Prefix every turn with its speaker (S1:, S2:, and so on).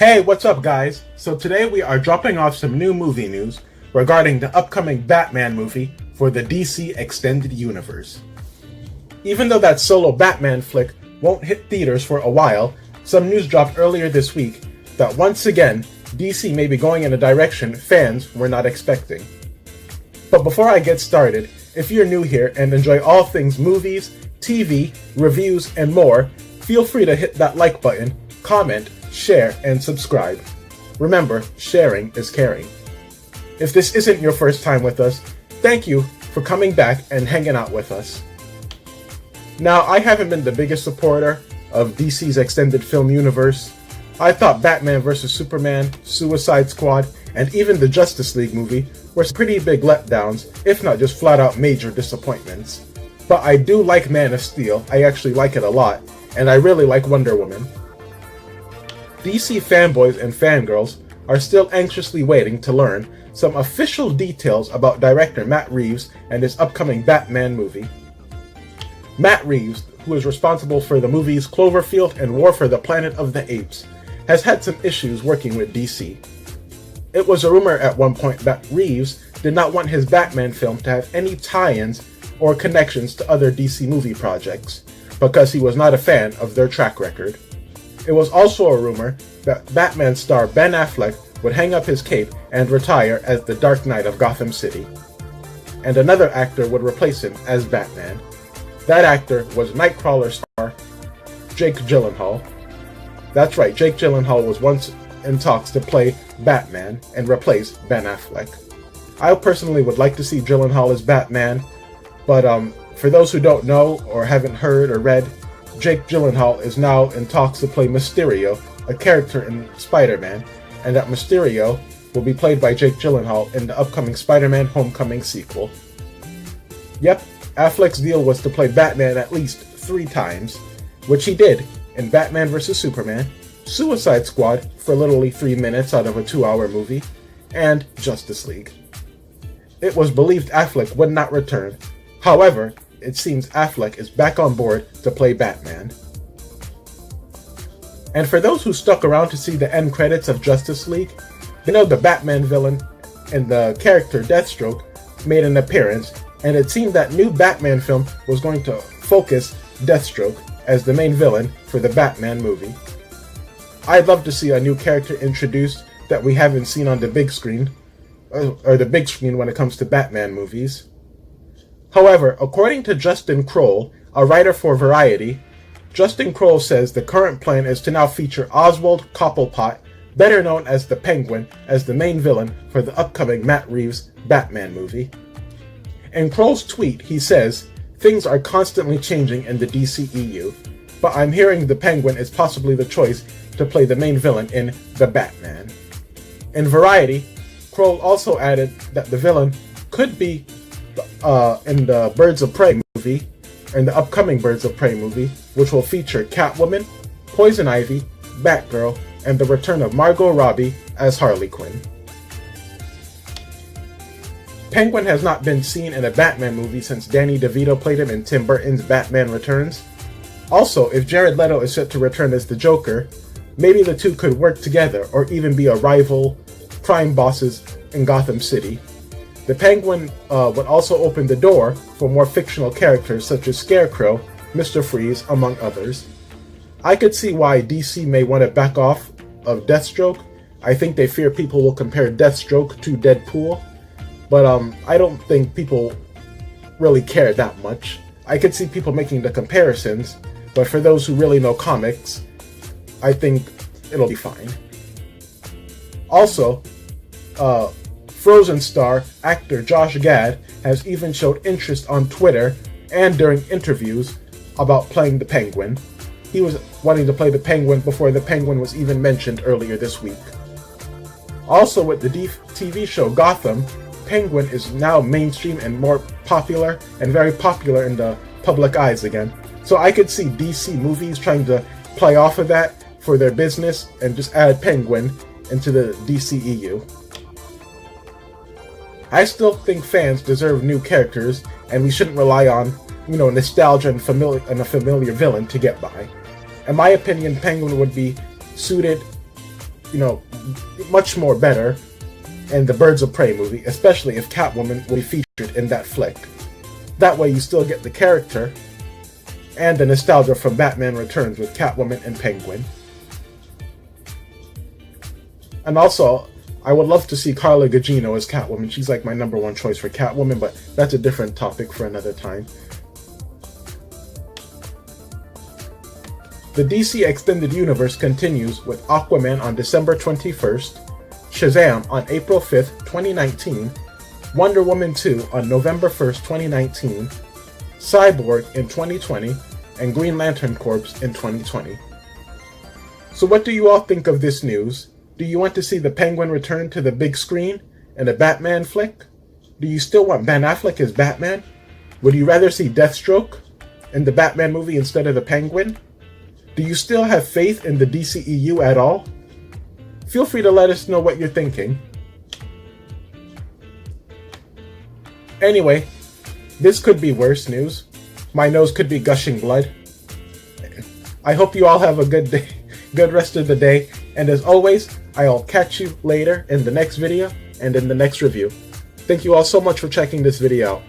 S1: Hey, what's up, guys? So today we are dropping off some new movie news regarding the upcoming Batman movie for the DC Extended Universe. Even though that solo Batman flick won't hit theaters for a while, some news dropped earlier this week that once again, DC may be going in a direction fans were not expecting. But before I get started, if you're new here and enjoy all things movies, TV, reviews, and more, feel free to hit that like button, comment, share, and subscribe. Remember, sharing is caring. If this isn't your first time with us, thank you for coming back and hanging out with us. Now, I haven't been the biggest supporter of DC's extended film universe. I thought Batman vs. Superman, Suicide Squad, and even the Justice League movie were some pretty big letdowns, if not just flat out major disappointments. But I do like Man of Steel, I actually like it a lot, and I really like Wonder Woman. DC fanboys and fangirls are still anxiously waiting to learn some official details about director Matt Reeves and his upcoming Batman movie. Matt Reeves, who is responsible for the movies Cloverfield and War for the Planet of the Apes, has had some issues working with DC. It was a rumor at one point that Reeves did not want his Batman film to have any tie-ins or connections to other DC movie projects, because he was not a fan of their track record. It was also a rumor that Batman star Ben Affleck would hang up his cape and retire as the Dark Knight of Gotham City, and another actor would replace him as Batman. That actor was Nightcrawler star Jake Gyllenhaal. That's right, Jake Gyllenhaal was once in talks to play Batman and replace Ben Affleck. I personally would like to see Gyllenhaal as Batman, but for those who don't know or haven't heard or read, Jake Gyllenhaal is now in talks to play Mysterio, a character in Spider-Man, and that Mysterio will be played by Jake Gyllenhaal in the upcoming Spider-Man Homecoming sequel. Yep, Affleck's deal was to play Batman at least 3 times, which he did in Batman vs. Superman, Suicide Squad for literally 3 minutes out of a 2-hour movie, and Justice League. It was believed Affleck would not return. However, it seems Affleck is back on board to play Batman. And for those who stuck around to see the end credits of Justice League, they know the Batman villain and the character Deathstroke made an appearance, and it seemed that new Batman film was going to focus Deathstroke as the main villain for the Batman movie. I'd love to see a new character introduced that we haven't seen on the big screen, or the big screen when it comes to Batman movies. However, according to Justin Kroll, a writer for Variety, Justin Kroll says the current plan is to now feature Oswald Cobblepot, better known as the Penguin, as the main villain for the upcoming Matt Reeves Batman movie. In Kroll's tweet, he says, "Things are constantly changing in the DCEU, but I'm hearing the Penguin is possibly the choice to play the main villain in The Batman." In Variety, Kroll also added that the villain could be in the Birds of Prey movie, in the upcoming Birds of Prey movie, which will feature Catwoman, Poison Ivy, Batgirl, and the return of Margot Robbie as Harley Quinn. Penguin has not been seen in a Batman movie since Danny DeVito played him in Tim Burton's Batman Returns. Also, if Jared Leto is set to return as the Joker, maybe the two could work together or even be a rival crime bosses in Gotham City. The Penguin would also open the door for more fictional characters such as Scarecrow, Mr. Freeze, among others. I could see why DC may want to back off of Deathstroke. I think they fear people will compare Deathstroke to Deadpool, but I don't think people really care that much. I could see people making the comparisons, but for those who really know comics, I think it'll be fine. Also, Frozen star actor Josh Gad has even showed interest on Twitter and during interviews about playing the Penguin. He was wanting to play the Penguin before the Penguin was even mentioned earlier this week. Also, with the TV show Gotham, Penguin is now mainstream and more popular, and very popular in the public eyes again. So I could see DC movies trying to play off of that for their business and just add Penguin into the DCEU. I still think fans deserve new characters, and we shouldn't rely on, nostalgia and a familiar villain to get by. In my opinion, Penguin would be suited much more better in the Birds of Prey movie, especially if Catwoman will be featured in that flick. That way you still get the character and the nostalgia from Batman Returns with Catwoman and Penguin. And also, I would love to see Carla Gugino as Catwoman. She's like my #1 choice for Catwoman, but that's a different topic for another time. The DC Extended Universe continues with Aquaman on December 21st, Shazam on April 5th, 2019, Wonder Woman 2 on November 1st, 2019, Cyborg in 2020, and Green Lantern Corps in 2020. So what do you all think of this news? Do you want to see the Penguin return to the big screen in a Batman flick? Do you still want Ben Affleck as Batman? Would you rather see Deathstroke in the Batman movie instead of the Penguin? Do you still have faith in the DCEU at all? Feel free to let us know what you're thinking. Anyway, this could be worse news. My nose could be gushing blood. I hope you all have a good day, good rest of the day, and as always, I'll catch you later in the next video and in the next review. Thank you all so much for checking this video out.